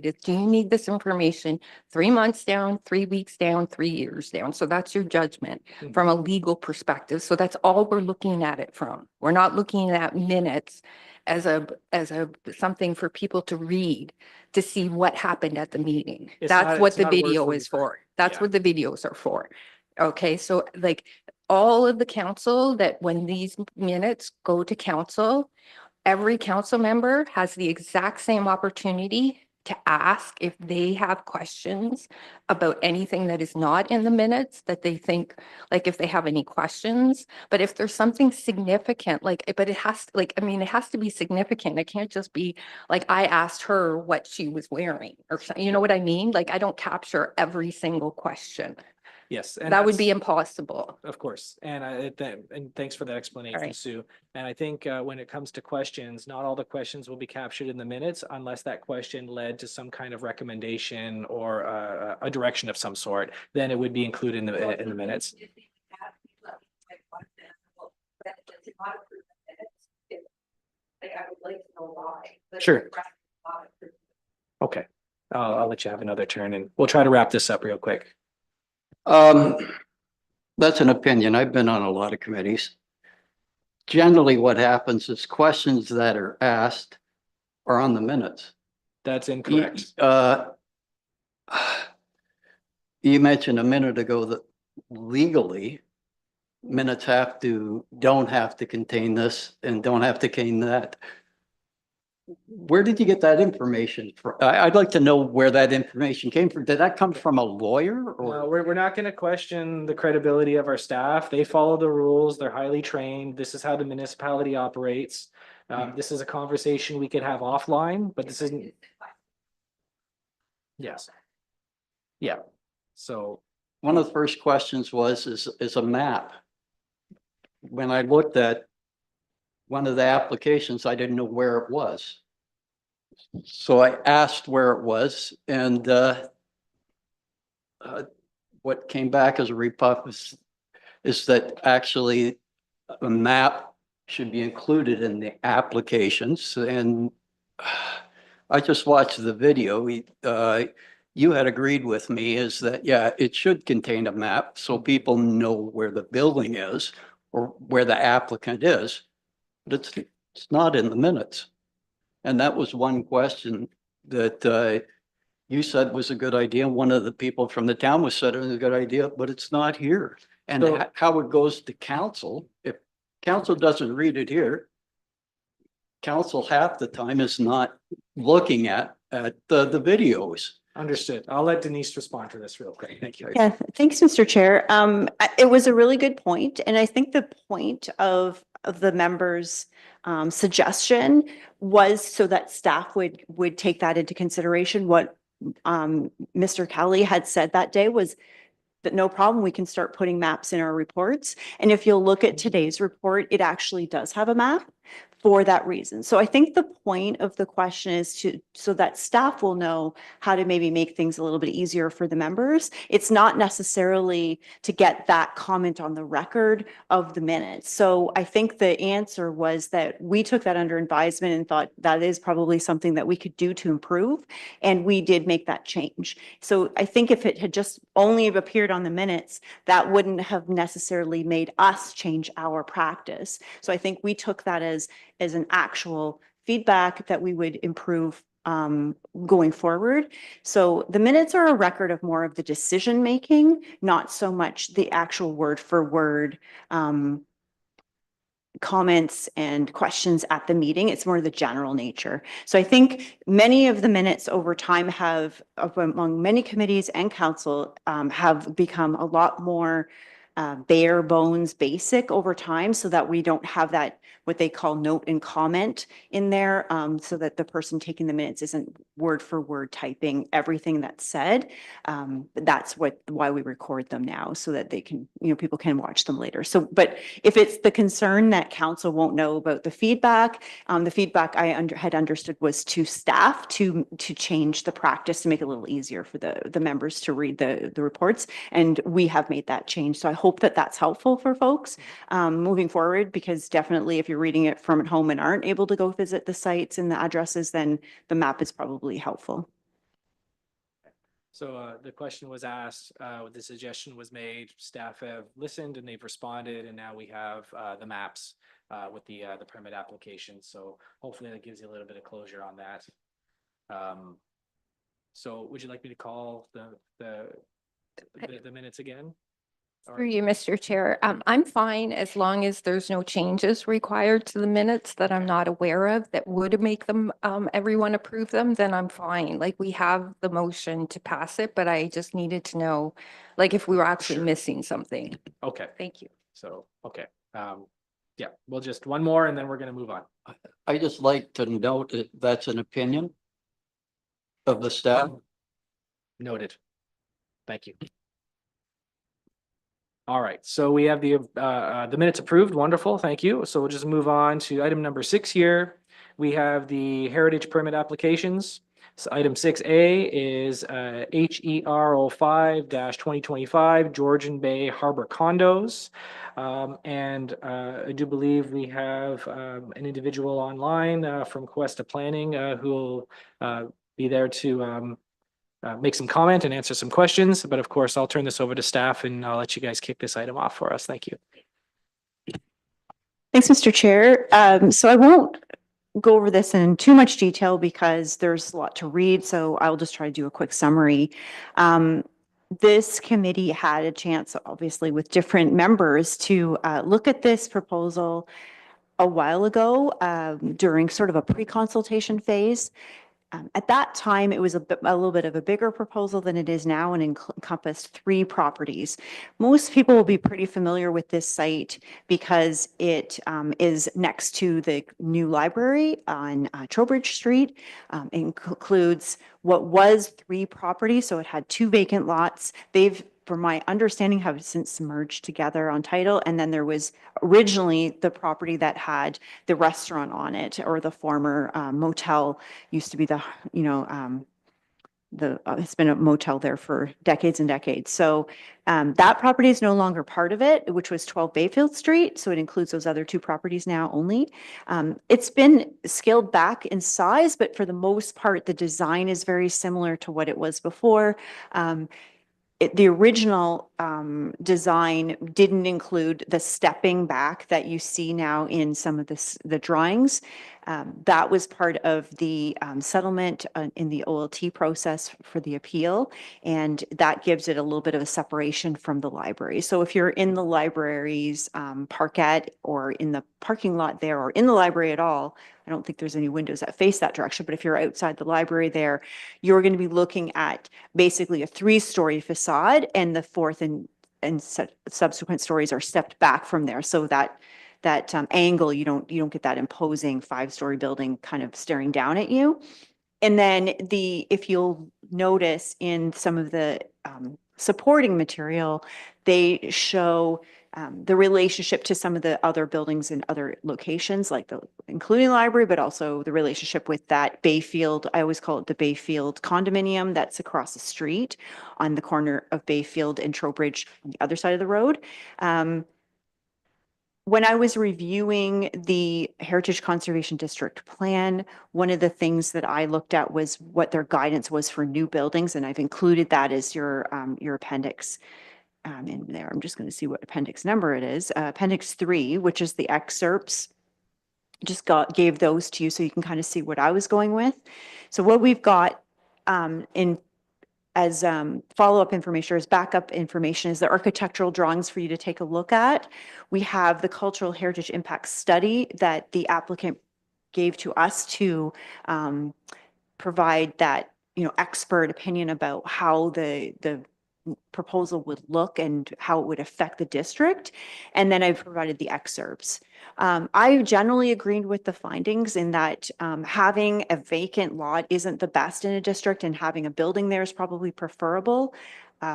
Do you need this information 3 months down, 3 weeks down, 3 years down? So that's your judgment from a legal perspective. So that's all we're looking at it from. We're not looking at minutes as a something for people to read to see what happened at the meeting. That's what the video is for. That's what the videos are for. Okay, so like all of the council, that when these minutes go to council, every council member has the exact same opportunity to ask if they have questions about anything that is not in the minutes, that they think, like if they have any questions. But if there's something significant, like, but it has to, like, I mean, it has to be significant. It can't just be like, I asked her what she was wearing or something, you know what I mean? Like, I don't capture every single question. Yes, and That would be impossible. of course. And and thanks for that explanation, right. Sue. And I think when it comes to questions, not all the questions will be captured in the minutes unless that question led to some kind of recommendation or a direction of some sort. Then it would be included in the minutes. Sure. Okay. I'll let you have another turn and we'll try to wrap this up real quick. That's an opinion. I've been on a lot of committees. Generally, what happens is questions that are asked are on the minutes. That's incorrect. You mentioned a minute ago that legally minutes don't have to contain this and don't have to contain that. Where did you get that information from? I'd like to know where that information came from. Did that come from a lawyer or? No, we're not going to question the credibility of our staff. They follow the rules. They're highly trained. This is how the municipality operates. This is a conversation we could have offline, but this isn't. Yes. Yeah. So one of the first questions is a map. When I looked at one of the applications, I didn't know where it was. So I asked where it was, and what came back as a repuff is that actually a map should be included in the applications. And I just watched the video. You had agreed with me is that, yeah, it should contain a map so people know where the building is or where the applicant is. But it's not in the minutes. And that was one question that you said was a good idea. One of the people from the town was said it was a good idea, but it's not here. And So- how it goes to council, if council doesn't read it here, council half the time is not looking at the videos. understood. I'll let Denise respond to this real quick. Thank you. Yeah, thanks, Mr. Chair. It was a really good point, and I think the point of the members' suggestion was so that staff would take that into consideration. What Mr. Kelly had said that day was that no problem, we can start putting maps in our reports. And if you'll look at today's report, it actually does have a map for that reason. So I think the point of the question is so that staff will know how to maybe make things a little bit easier for the members. It's not necessarily to get that comment on the record of the minutes. So I think the answer was that we took that under advisement and thought that is probably something that we could do to improve. And we did make that change. So I think if it had just only appeared on the minutes, that wouldn't have necessarily made us change our practice. So I think we took that as an actual feedback that we would improve going forward. So the minutes are a record of more of the decision making, not so much the actual word for word comments and questions at the meeting. It's more the general nature. So I think many of the minutes over time have, among many committees and council, have become a lot more bare bones basic over time, so that we don't have that what they call note and comment in there, so that the person taking the minutes isn't word for word typing everything that's said. That's why we record them now, so that they can, people can watch them later. So, but if it's the concern that council won't know about the feedback I had understood was to staff to change the practice to make it a little easier for the members to read the reports, and we have made that change. So I hope that that's helpful for folks moving forward, because definitely if you're reading it from at home and aren't able to go visit the sites and the addresses, then the map is probably helpful. So the question was asked, the suggestion was made, staff have listened and they've responded, and now we have the maps with the permit application. So hopefully that gives you a little bit of closure on that. So would you like me to call the minutes again? For you, Mr. Chair, I'm fine as long as there's no changes required to the minutes that I'm not aware of that would make them, everyone approve them, then I'm fine. Like, we have the motion to pass it, but I just needed to know, like, if we were actually Sure. missing something. Okay, Thank you. so, okay. Yeah, we'll just one more and then we're gonna move on. I just like to note that that's an opinion of the staff. Noted. Thank you. All right, so we have the minutes approved. Wonderful, thank you. So we'll just move on to item number 6 here. We have the heritage permit applications. So item 6A is HER 05-2025 Georgian Bay Harbor Condos. And I do believe we have an individual online from Cuesta Planning who will be there to make some comment and answer some questions. But of course, I'll turn this over to staff and I'll let you guys kick this item off for us. Thank you. Thanks, Mr. Chair. So I won't go over this in too much detail because there's a lot to read, so I'll just try to do a quick summary. This committee had a chance, obviously, with different members to look at this proposal a while ago during sort of a pre-consultation phase. At that time, it was a little bit of a bigger proposal than it is now and encompassed 3 properties. Most people will be pretty familiar with this site because it is next to the new library on Trowbridge Street. It includes what was 3 properties, so it had 2 vacant lots. They've, from my understanding, have since merged together on title. And then there was originally the property that had the restaurant on it, or the former motel, used to be the, it's been a motel there for decades and decades. So that property is no longer part of it, which was 12 Bayfield Street. So it includes those other 2 properties now only. It's been scaled back in size, but for the most part, the design is very similar to what it was before. The original design didn't include the stepping back that you see now in some of the drawings. That was part of the settlement in the OLT process for the appeal, and that gives it a little bit of a separation from the library. So if you're in the library's parkette or in the parking lot there or in the library at all, I don't think there's any windows that face that direction, but if you're outside the library there, you're going to be looking at basically a 3-story facade, and the 4th and subsequent stories are stepped back from there. So that angle, you don't get that imposing 5-story building kind of staring down at you. And then if you'll notice in some of the supporting material, they show the relationship to some of the other buildings in other locations, like including the library, but also the relationship with that Bayfield. I always call it the Bayfield condominium that's across the street on the corner of Bayfield and Trowbridge on the other side of the road. When I was reviewing the Heritage Conservation District plan, one of the things that I looked at was what their guidance was for new buildings, and I've included that as your appendix in there. I'm just going to see what appendix number it is. Appendix 3, which is the excerpts. Just gave those to you so you can kind of see what I was going with. So what we've got as follow-up information, or as backup information, is the architectural drawings for you to take a look at. We have the cultural heritage impact study that the applicant gave to us to provide that expert opinion about how the proposal would look and how it would affect the district. And then I've provided the excerpts. I generally agreed with the findings in that having a vacant lot isn't the best in a district, and having a building there is probably preferable.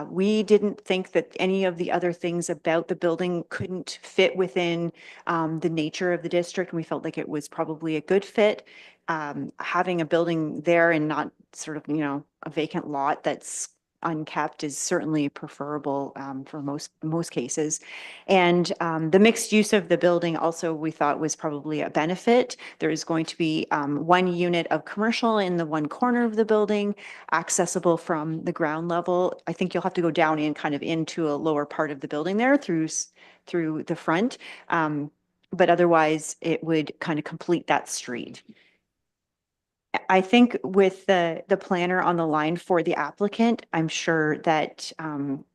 We didn't think that any of the other things about the building couldn't fit within the nature of the district, and we felt like it was probably a good fit. Having a building there and not sort of, a vacant lot that's unkept is certainly preferable for most cases. And the mixed use of the building also we thought was probably a benefit. There is going to be one unit of commercial in the one corner of the building, accessible from the ground level. I think you'll have to go down in kind of into a lower part of the building there through the front. But otherwise, it would kind of complete that street. I think with the planner on the line for the applicant, I'm sure that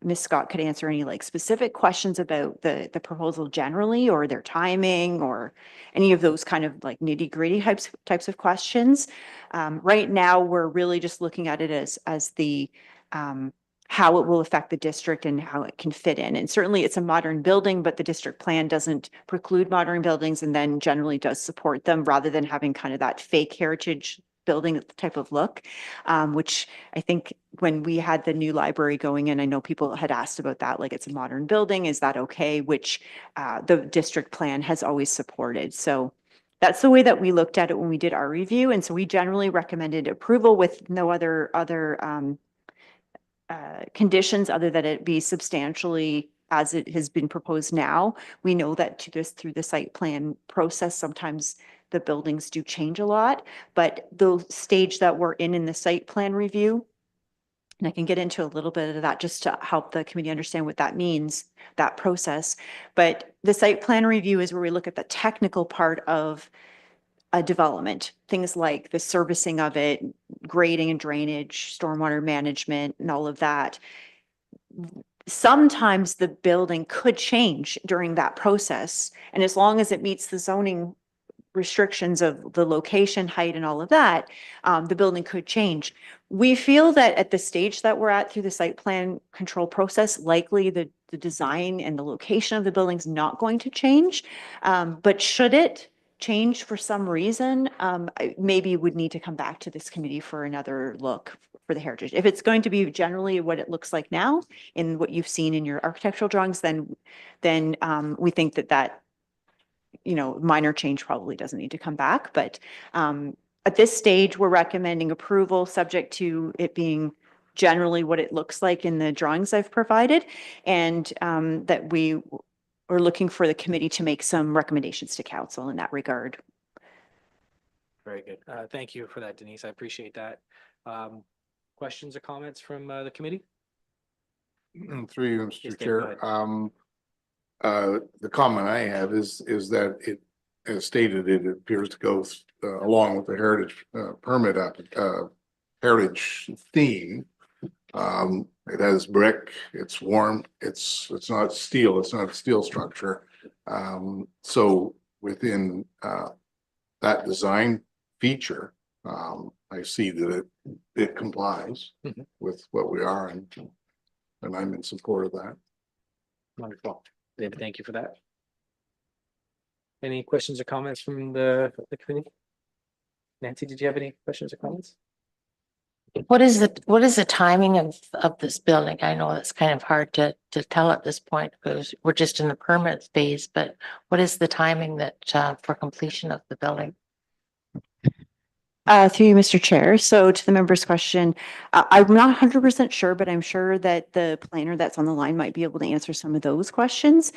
Ms. Scott could answer any like specific questions about the proposal generally or their timing or any of those kind of like nitty gritty types of questions. Right now, we're really just looking at it as the how it will affect the district and how it can fit in. And certainly it's a modern building, but the district plan doesn't preclude modern buildings and then generally does support them rather than having kind of that fake heritage building type of look, which I think when we had the new library going in, I know people had asked about that, like it's a modern building, is that okay? Which the district plan has always supported. So that's the way that we looked at it when we did our review. And so we generally recommended approval with no other conditions other than it be substantially as it has been proposed now. We know that through the site plan process, sometimes the buildings do change a lot, but the stage that we're in the site plan review, and I can get into a little bit of that just to help the committee understand what that means, that process. But the site plan review is where we look at the technical part of a development, things like the servicing of it, grading and drainage, stormwater management, and all of that. Sometimes the building could change during that process. And as long as it meets the zoning restrictions of the location, height, and all of that, the building could change. We feel that at the stage that we're at through the site plan control process, likely the design and the location of the building is not going to change. But should it change for some reason, maybe would need to come back to this committee for another look for the heritage. If it's going to be generally what it looks like now in what you've seen in your architectural drawings, then we think that minor change probably doesn't need to come back. But at this stage, we're recommending approval subject to it being generally what it looks like in the drawings I've provided, and that we are looking for the committee to make some recommendations to council in that regard. Very good. Thank you for that, Denise. I appreciate that. Questions or comments from the committee? Through you, Yes, Mr. Dave, Chair. The comment I have is that it, as stated, it appears to go along with the heritage permit heritage theme. It has brick, it's warm, it's not steel, it's not a steel structure. So within that design feature, I see that it complies with what we are, and I'm in support of that. Wonderful. David, thank you for that. Any questions or comments from the committee? Nancy, did you have any questions or comments? What is the timing of this building? I know it's kind of hard to tell at this point because we're just in the permit phase, but what is the timing that for completion of the building? Through you, Mr. Chair. So to the member's question, I'm not 100% sure, but I'm sure that the planner that's on the line might be able to answer some of those questions.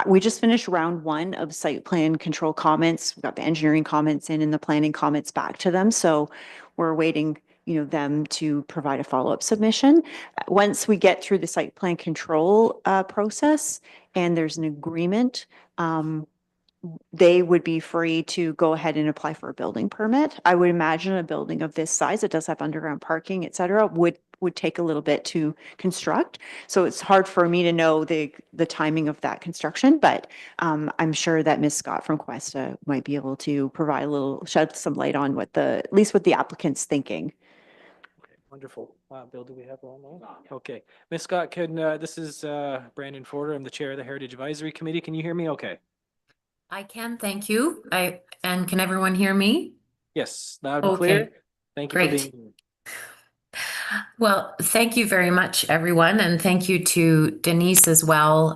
We just finished round one of site plan control comments. We got the engineering comments in and the planning comments back to them. So we're waiting, them to provide a follow-up submission. Once we get through the site plan control process and there's an agreement, they would be free to go ahead and apply for a building permit. I would imagine a building of this size, it does have underground parking, et cetera, would take a little bit to construct. So it's hard for me to know the timing of that construction, but I'm sure that Ms. Scott from Cuesta might be able to provide shed some light on at least what the applicant's thinking. Okay, wonderful. Bill, do we have one more? Okay. Ms. Scott, this is Brandon Forder. I'm the chair of the Heritage Advisory Committee. Can you hear me okay? I can, thank you. And can everyone hear me? Yes, loud and clear. Okay, Thank you for great. being here. Well, thank you very much, everyone, and thank you to Denise as well.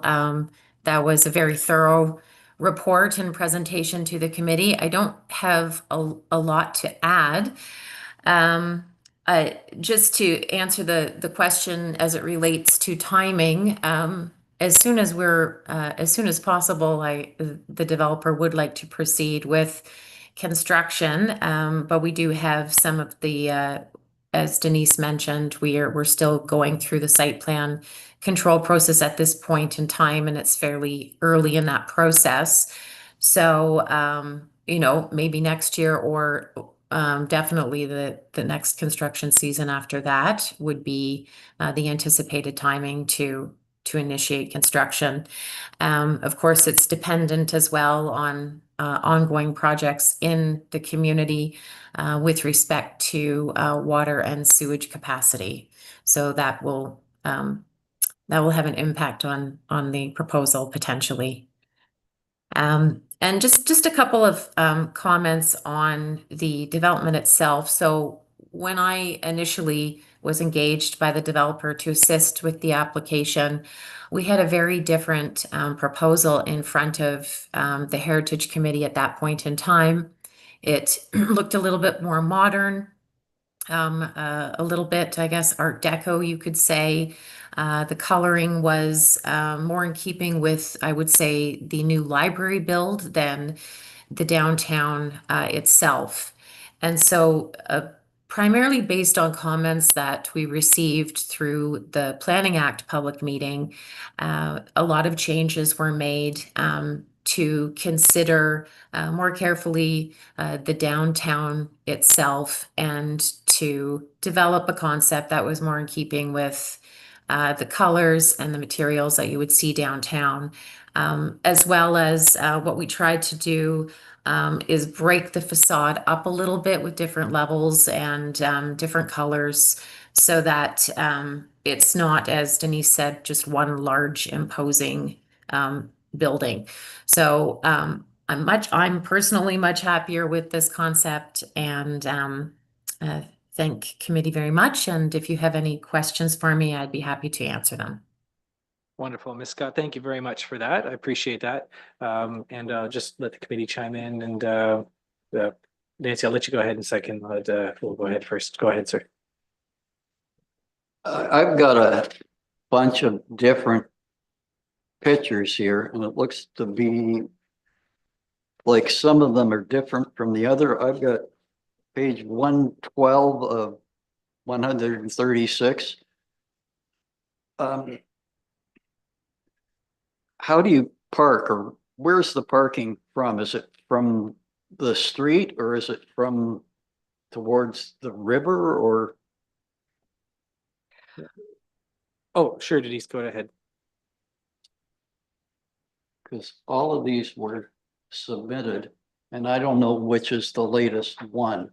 That was a very thorough report and presentation to the committee. I don't have a lot to add. Just to answer the question as it relates to timing, as soon as as soon as possible, the developer would like to proceed with construction. But we do have some of as Denise mentioned, we're still going through the site plan control process at this point in time, and it's fairly early in that process. So, maybe next year or definitely the next construction season after that would be the anticipated timing to initiate construction. Of course, it's dependent as well on ongoing projects in the community with respect to water and sewage capacity. So that will have an impact on the proposal potentially. And just a couple of comments on the development itself. So when I initially was engaged by the developer to assist with the application, we had a very different proposal in front of the Heritage Committee at that point in time. It looked a little bit more modern, a little bit, I guess, Art Deco, you could say. The coloring was more in keeping with, I would say, the new library build than the downtown itself. And so, primarily based on comments that we received through the Planning Act public meeting, a lot of changes were made to consider more carefully the downtown itself and to develop a concept that was more in keeping with the colors and the materials that you would see downtown, as well as what we tried to do is break the facade up a little bit with different levels and different colors so that it's not, as Denise said, just one large imposing building. So I'm personally much happier with this concept and thank committee very much. And if you have any questions for me, I'd be happy to answer them. Wonderful. Ms. Scott, thank you very much for that. I appreciate that. And just let the committee chime in and Nancy, I'll let you go ahead in a second. We'll go ahead first. Go ahead, sir. I've got a bunch of different pictures here, and it looks to be like some of them are different from the other. I've got page 112 of 136. How do you park, or where's the parking from? Is it from the street, or is it from towards the river, or? Oh, sure, Denise, go ahead. Because all of these were submitted, and I don't know which is the latest one.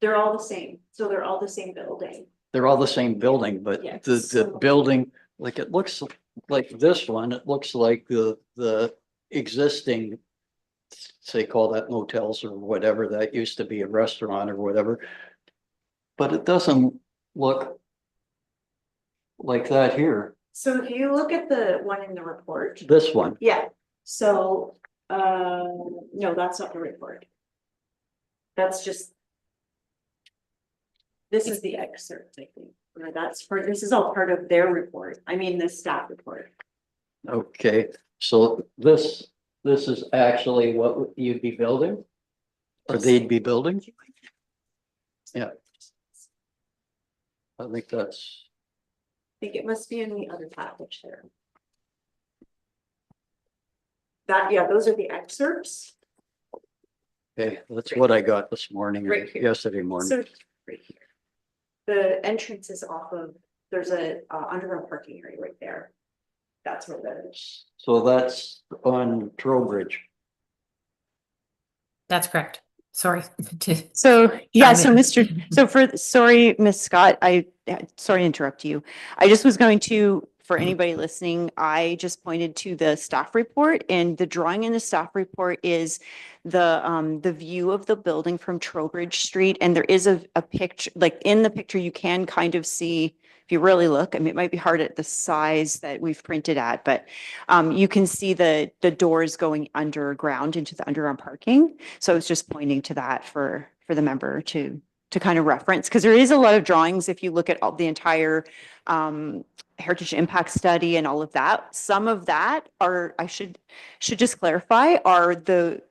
They're all the same. So they're all the same building. They're all the same building, but Yes. the building, like, it looks like this one, it looks like the existing, say, call that motels or whatever, that used to be a restaurant or whatever. But it doesn't look like that here, So if you look at the one in the report, this one. yeah, so, no, that's not the report. That's just. This is the excerpt, I think, or this is all part of their report. I mean, the staff report. Okay, so this is actually what you'd be building? Or they'd be building? Yeah. I think that's. I think it must be in the other package there. Yeah, those are the excerpts. Okay, that's what I got this morning, or Right here. yesterday morning. So, right here. The entrance is off of, there's a underground parking area right there. That's where that is. So that's on Trowbridge. That's correct. Sorry. So, yeah, chime so in. sorry, Miss Scott, sorry to interrupt you. I just was going to, for anybody listening, I just pointed to the staff report, and the drawing in the staff report is the view of the building from Trowbridge Street. And there is a picture, like in the picture, you can kind of see, if you really look, I mean, it might be hard at the size that we've printed at, but you can see the doors going underground into the underground parking. So I was just pointing to that for the member to to kind of reference, because there is a lot of drawings if you look at all the entire heritage impact study and all of that. Some of that are, I should just clarify, are the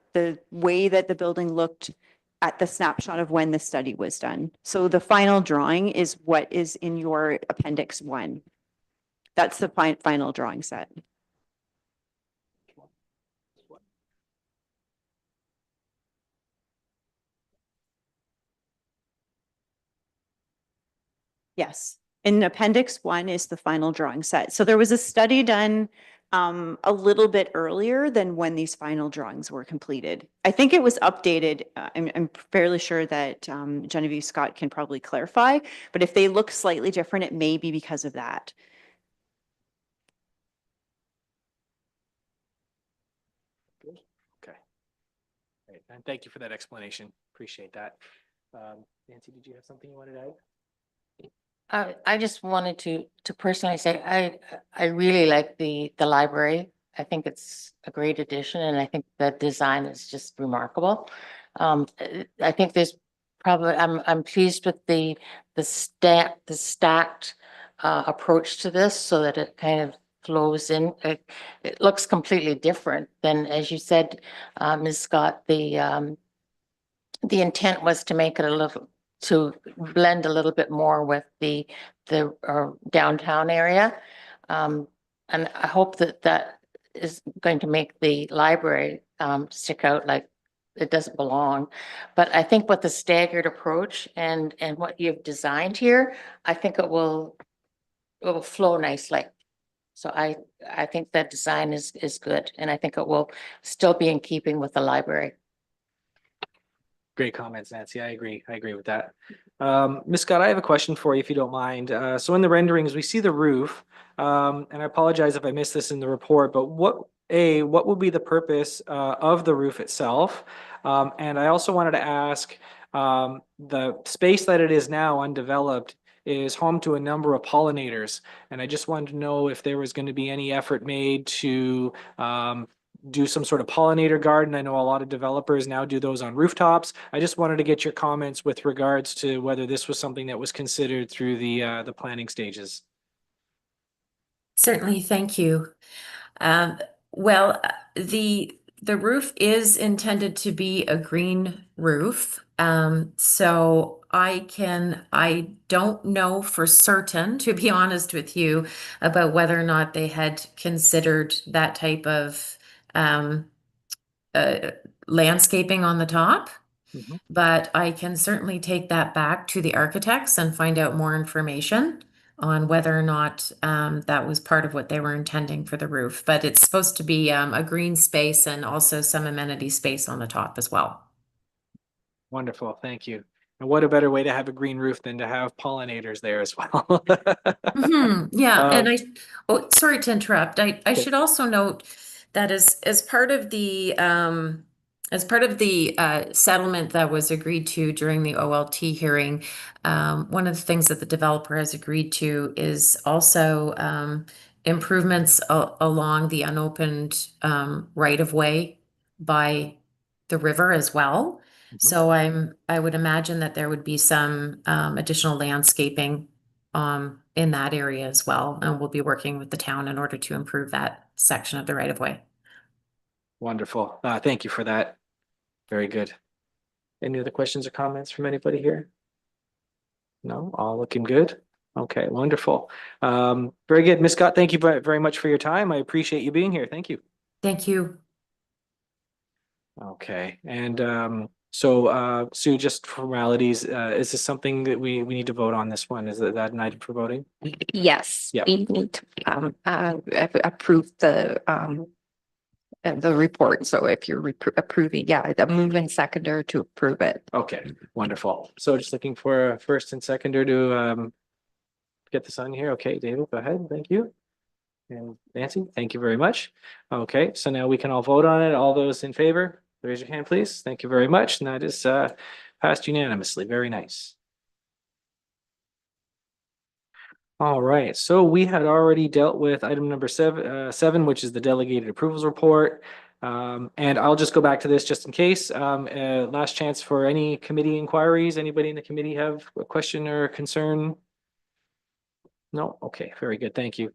way that the building looked at the snapshot of when the study was done. So the final drawing is what is in your appendix 1. That's the final drawing set. Yes, in appendix 1 is the final drawing set. So there was a study done a little bit earlier than when these final drawings were completed. I think it was updated. I'm fairly sure that Genevieve Scott can probably clarify, but if they look slightly different, it may be because of that. Okay. Great. And thank you for that explanation. Appreciate that. Nancy, did you have something you wanted to add? I just wanted to personally say, I really like the library. I think it's a great addition and I think the design is just remarkable. I think there's probably, I'm pleased with the stacked approach to this so that it kind of flows in. It looks completely different than, as you said, Ms. Scott, the intent was to make it a little, to blend a little bit more with the downtown area. And I hope that that is going to make the library stick out like it doesn't belong. But I think with the staggered approach and what you've designed here, I think it will flow nicely. So I think that design is good, and I think it will still be in keeping with the library. Great comments, Nancy. I agree. I agree with that. Ms. Scott, I have a question for you, if you don't mind. So in the renderings, we see the roof, and I apologize if I missed this in the report, but what will be the purpose of the roof itself? And I also wanted to ask, the space that it is now undeveloped is home to a number of pollinators, and I just wanted to know if there was going to be any effort made to do some sort of pollinator garden. I know a lot of developers now do those on rooftops. I just wanted to get your comments with regards to whether this was something that was considered through the planning stages. Certainly, thank you. Well, the roof is intended to be a green roof. So I don't know for certain, to be honest with you, about whether or not they had considered that type of landscaping on the top. Mhm. But I can certainly take that back to the architects and find out more information on whether or not that was part of what they were intending for the roof. But it's supposed to be a green space and also some amenity space on the top as well. Wonderful, thank you. And what a better way to have a green roof than to have pollinators there as well. Yeah, and Um, sorry to interrupt. I should also note that as part of the settlement that was agreed to during the OLT hearing, one of the things that the developer has agreed to is also improvements along the unopened right of way by the river as well. So I would imagine that there would be some additional landscaping in that area as well, and we'll be working with the town in order to improve that section of the right of way. Wonderful. Thank you for that. Very good. Any other questions or comments from anybody here? No, all looking good. Okay, wonderful. Very good. Ms. Scott, thank you very much for your time. I appreciate you being here. Thank you. Thank you. Okay, and so Sue, just formalities, is this something that we need to vote on this one? Is that an item for voting? Yes, Yeah. we need to approve the report. So if you're approving, yeah, the move and seconder to approve it. Okay, wonderful. So just looking for a first and seconder to get this on here. Okay, David, go ahead. Thank you. And Nancy, thank you very much. Okay, so now we can all vote on it. All those in favor, raise your hand, please. Thank you very much. And that is passed unanimously. Very nice. All right, so we had already dealt with item number seven, which is the delegated approvals report. And I'll just go back to this just in case. Last chance for any committee inquiries. Anybody in the committee have a question or a concern? No? Okay, very good. Thank you.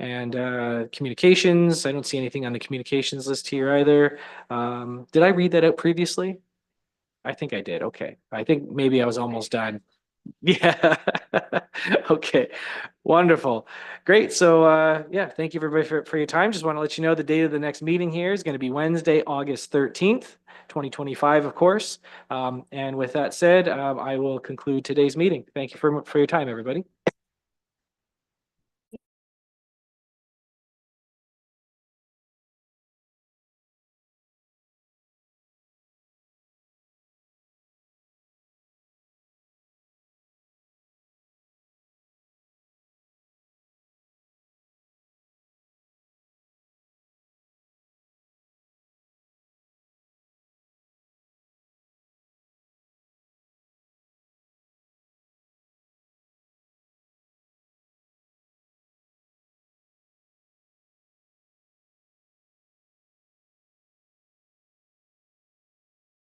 And communications, I don't see anything on the communications list here either. Did I read that out previously? I think I did. Okay. I think maybe I was almost done. Yeah. Okay. Wonderful. Great. So yeah, thank you everybody for your time. Just want to let you know the date of the next meeting here is going to be Wednesday, August 13th, 2025, of course. And with that said, I will conclude today's meeting. Thank you for your time, everybody.